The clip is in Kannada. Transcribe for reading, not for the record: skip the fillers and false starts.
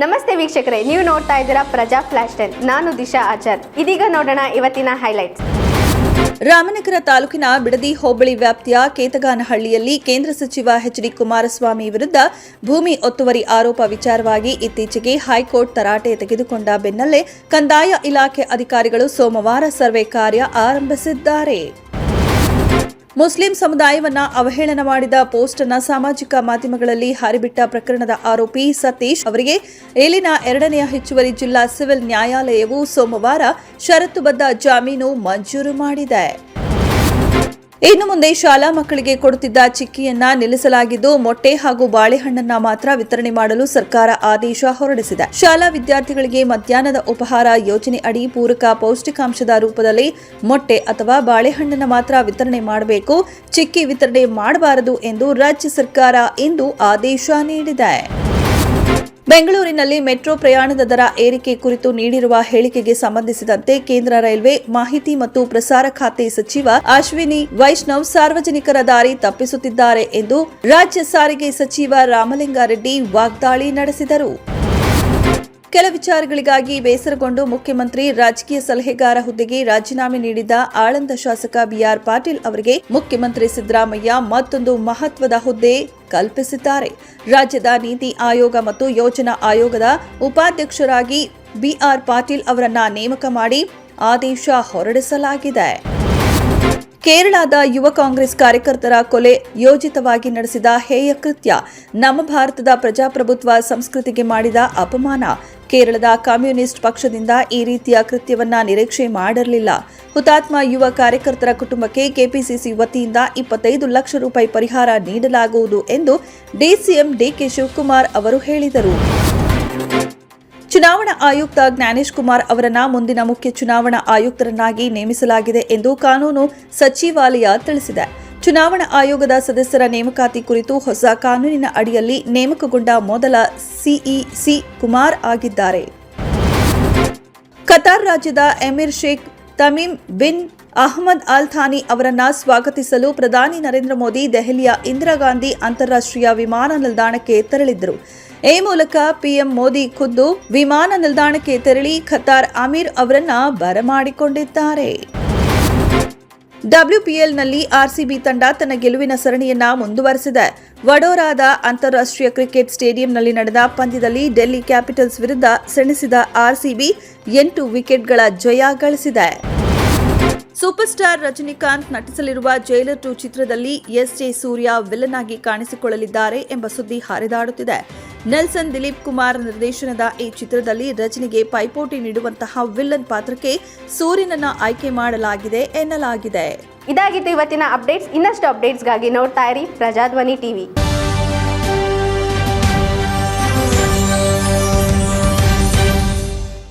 ನಮಸ್ತೆ ವೀಕ್ಷಕರೇ, ನೀವು ನೋಡ್ತಾ ಇದ್ದೀರಾ ಪ್ರಜಾ ಫ್ಲಾಶ್ 10. ನಾನು ದಿಶಾ ಆಚಾರ್. ಇದೀಗ ನೋಡೋಣ ಇವತ್ತಿನ ಹೈಲೈಟ್ಸ್. ರಾಮನಗರ ತಾಲೂಕಿನ ಬಿಡದಿ ಹೋಬಳಿ ವ್ಯಾಪ್ತಿಯ ಕೇತಗಾನಹಳ್ಳಿಯಲ್ಲಿ ಕೇಂದ್ರ ಸಚಿವ ಎಚ್.ಡಿ. ಕುಮಾರಸ್ವಾಮಿ ವಿರುದ್ಧ ಭೂಮಿ ಒತ್ತುವರಿ ಆರೋಪ ವಿಚಾರವಾಗಿ ಇತ್ತೀಚೆಗೆ ಹೈಕೋರ್ಟ್ ತರಾಟೆ ತೆಗೆದುಕೊಂಡ ಬೆನ್ನಲ್ಲೇ ಕಂದಾಯ ಇಲಾಖೆ ಅಧಿಕಾರಿಗಳು ಸೋಮವಾರ ಸರ್ವೆ ಕಾರ್ಯ ಆರಂಭಿಸಿದ್ದಾರೆ. ಮುಸ್ಲಿಂ ಸಮುದಾಯವನ್ನ ಅವಹೇಳನ ಮಾಡಿದ ಪೋಸ್ಟ್ ಅನ್ನು ಸಾಮಾಜಿಕ ಮಾಧ್ಯಮಗಳಲ್ಲಿ ಹರಿಬಿಟ್ಟ ಪ್ರಕರಣದ ಆರೋಪಿ ಸತೀಶ್ ಅವರಿಗೆ ಇಲ್ಲಿನ 2ನೇ ಹೆಚ್ಚುವರಿ ಜಿಲ್ಲಾ ಸಿವಿಲ್ ನ್ಯಾಯಾಲಯವು ಸೋಮವಾರ ಷರತ್ತುಬದ್ಧ ಜಾಮೀನು ಮಂಜೂರು ಮಾಡಿದೆ. ಇನ್ನು ಮುಂದೆ ಶಾಲಾ ಮಕ್ಕಳಿಗೆ ಕೊಡುತ್ತಿದ್ದ ಚಿಕ್ಕಿಯನ್ನ ನಿಲ್ಲಿಸಲಾಗಿದ್ದು, ಮೊಟ್ಟೆ ಹಾಗೂ ಬಾಳೆಹಣ್ಣನ್ನ ಮಾತ್ರ ವಿತರಣೆ ಮಾಡಲು ಸರ್ಕಾರ ಆದೇಶ ಹೊರಡಿಸಿದೆ. ಶಾಲಾ ವಿದ್ಯಾರ್ಥಿಗಳಿಗೆ ಮಧ್ಯಾಹ್ನದ ಉಪಹಾರ ಯೋಜನೆ ಅಡಿ ಪೂರಕ ಪೌಷ್ಟಿಕಾಂಶದ ರೂಪದಲ್ಲಿ ಮೊಟ್ಟೆ ಅಥವಾ ಬಾಳೆಹಣ್ಣನ್ನ ಮಾತ್ರ ವಿತರಣೆ ಮಾಡಬೇಕು, ಚಿಕ್ಕಿ ವಿತರಣೆ ಮಾಡಬಾರದು ಎಂದು ರಾಜ್ಯ ಸರ್ಕಾರ ಇಂದು ಆದೇಶ ನೀಡಿದೆ. ಬೆಂಗಳೂರಿನಲ್ಲಿ ಮೆಟ್ರೋ ಪ್ರಯಾಣದ ದರ ಏರಿಕೆ ಕುರಿತು ನೀಡಿರುವ ಹೇಳಿಕೆಗೆ ಸಂಬಂಧಿಸಿದಂತೆ ಕೇಂದ್ರ ರೈಲ್ವೆ ಮಾಹಿತಿ ಮತ್ತು ಪ್ರಸಾರ ಖಾತೆ ಸಚಿವ ಅಶ್ವಿನಿ ವೈಷ್ಣವ್ ಸಾರ್ವಜನಿಕರ ದಾರಿ ತಪ್ಪಿಸುತ್ತಿದ್ದಾರೆ ಎಂದು ರಾಜ್ಯ ಸಾರಿಗೆ ಸಚಿವ ರಾಮಲಿಂಗಾರೆಡ್ಡಿ ವಾಗ್ದಾಳಿ ನಡೆಸಿದರು. ಕೆಲ ವಿಚಾರಗಳಿಗಾಗಿ ಬೇಸರಗೊಂಡು ಮುಖ್ಯಮಂತ್ರಿ ರಾಜಕೀಯ ಸಲಹೆಗಾರ ಹುದ್ದೆಗೆ ರಾಜೀನಾಮೆ ನೀಡಿದ್ದ ಆಳಂದ ಶಾಸಕ ಬಿಆರ್ ಪಾಟೀಲ್ ಅವರಿಗೆ ಮುಖ್ಯಮಂತ್ರಿ ಸಿದ್ದರಾಮಯ್ಯ ಮತ್ತೊಂದು ಮಹತ್ವದ ಹುದ್ದೆ ಕಲ್ಪಿಸಿದ್ದಾರೆ. ರಾಜ್ಯದ ನೀತಿ ಆಯೋಗ ಮತ್ತು ಯೋಜನಾ ಆಯೋಗದ ಉಪಾಧ್ಯಕ್ಷರಾಗಿ ಬಿಆರ್ ಪಾಟೀಲ್ ಅವರನ್ನ ನೇಮಕ ಮಾಡಿ ಆದೇಶ ಹೊರಡಿಸಲಾಗಿದೆ. ಕೇರಳದ ಯುವ ಕಾಂಗ್ರೆಸ್ ಕಾರ್ಯಕರ್ತರ ಕೊಲೆ ಯೋಜಿತವಾಗಿ ನಡೆಸಿದ ಹೇಯ ಕೃತ್ಯ, ನಮ್ಮ ಭಾರತದ ಪ್ರಜಾಪ್ರಭುತ್ವ ಸಂಸ್ಕೃತಿಗೆ ಮಾಡಿದ ಅಪಮಾನ. ಕೇರಳದ ಕಮ್ಯುನಿಸ್ಟ್ ಪಕ್ಷದಿಂದ ಈ ರೀತಿಯ ಕೃತ್ಯವನ್ನ ನಿರೀಕ್ಷೆ ಮಾಡಿರಲಿಲ್ಲ. ಹುತಾತ್ಮ ಯುವ ಕಾರ್ಯಕರ್ತರ ಕುಟುಂಬಕ್ಕೆ ಕೆಪಿಸಿಸಿ ವತಿಯಿಂದ 25 ಲಕ್ಷ ರೂಪಾಯಿ ಪರಿಹಾರ ನೀಡಲಾಗುವುದು ಎಂದು ಡಿಸಿಎಂ ಡಿಕೆ ಶಿವಕುಮಾರ್ ಅವರು ಹೇಳಿದರು. ಚುನಾವಣಾ ಆಯುಕ್ತ ಜ್ಞಾನೇಶ್ ಕುಮಾರ್ ಅವರನ್ನ ಮುಂದಿನ ಮುಖ್ಯ ಚುನಾವಣಾ ಆಯುಕ್ತರನ್ನಾಗಿ ನೇಮಿಸಲಾಗಿದೆ ಎಂದು ಕಾನೂನು ಸಚಿವಾಲಯ ತಿಳಿಸಿದೆ. ಚುನಾವಣಾ ಆಯೋಗದ ಸದಸ್ಯರ ನೇಮಕಾತಿ ಕುರಿತು ಹೊಸ ಕಾನೂನಿನ ಅಡಿಯಲ್ಲಿ ನೇಮಕಗೊಂಡ ಮೊದಲ ಸಿಇಸಿ ಕುಮಾರ್ ಆಗಿದ್ದಾರೆ. ಕತಾರ್ ರಾಜ್ಯದ emir Sheikh Tamim bin Ahmad Al Thani ಅವರನ್ನ ಸ್ವಾಗತಿಸಲು ಪ್ರಧಾನಿ ನರೇಂದ್ರ ಮೋದಿ ದೆಹಲಿಯ ಇಂದಿರಾ ಗಾಂಧಿ ಅಂತಾರಾಷ್ಟ್ರೀಯ ವಿಮಾನ ನಿಲ್ದಾಣಕ್ಕೆ ತೆರಳಿದ್ದರು. ಈ ಮೂಲಕ ಪಿಎಂ ಮೋದಿ ಖುದ್ದು ವಿಮಾನ ನಿಲ್ದಾಣಕ್ಕೆ ತೆರಳಿ ಖತಾರ್ ಅಮೀರ್ ಅವರನ್ನ ಬರಮಾಡಿಕೊಂಡಿದ್ದಾರೆ. WPLನಲ್ಲಿ ಆರ್ಸಿಬಿ ತಂಡ ತನ್ನ ಗೆಲುವಿನ ಸರಣಿಯನ್ನ ಮುಂದುವರೆಸಿದೆ. ವಡೋರಾದ ಅಂತಾರಾಷ್ಟ್ರೀಯ ಕ್ರಿಕೆಟ್ ಸ್ಟೇಡಿಯಂನಲ್ಲಿ ನಡೆದ ಪಂದ್ಯದಲ್ಲಿ ಡೆಲ್ಲಿ ಕ್ಯಾಪಿಟಲ್ಸ್ ವಿರುದ್ಧ ಸೆಣಸಿದ ಆರ್ಸಿಬಿ 8 ವಿಕೆಟ್ಗಳ ಜಯ ಗಳಿಸಿದೆ. ಸೂಪರ್ ಸ್ಟಾರ್ ರಜನಿಕಾಂತ್ ನಟಿಸಲಿರುವ ಜೈಲರ್ 2 ಚಿತ್ರದಲ್ಲಿ ಎಸ್.ಜೆ. ಸೂರ್ಯ ವಿಲನ್ ಆಗಿ ಕಾಣಿಸಿಕೊಳ್ಳಲಿದ್ದಾರೆ ಎಂಬ ಸುದ್ದಿ ಹರಿದಾಡುತ್ತಿದೆ. ನೆಲ್ಸನ್ ದಿಲೀಪ್ ಕುಮಾರ್ ನಿರ್ದೇಶನದ ಈ ಚಿತ್ರದಲ್ಲಿ ರಜನಿಗೆ ಪೈಪೋಟಿ ನೀಡುವಂತಹ ವಿಲನ್ ಪಾತ್ರಕ್ಕೆ ಸೂರ್ಯನನ್ನ ಆಯ್ಕೆ ಮಾಡಲಾಗಿದೆ ಎನ್ನಲಾಗಿದೆ. ಇದಾಗಿತ್ತು ಇವತ್ತಿನ ಅಪ್ಡೇಟ್ಸ್. ಇನ್ನಷ್ಟು ಅಪ್ಡೇಟ್ಸ್ಗಾಗಿ ನೋಡ್ತಾ ಇರಿ ಪ್ರಜಾಧ್ವನಿ ಟಿವಿ.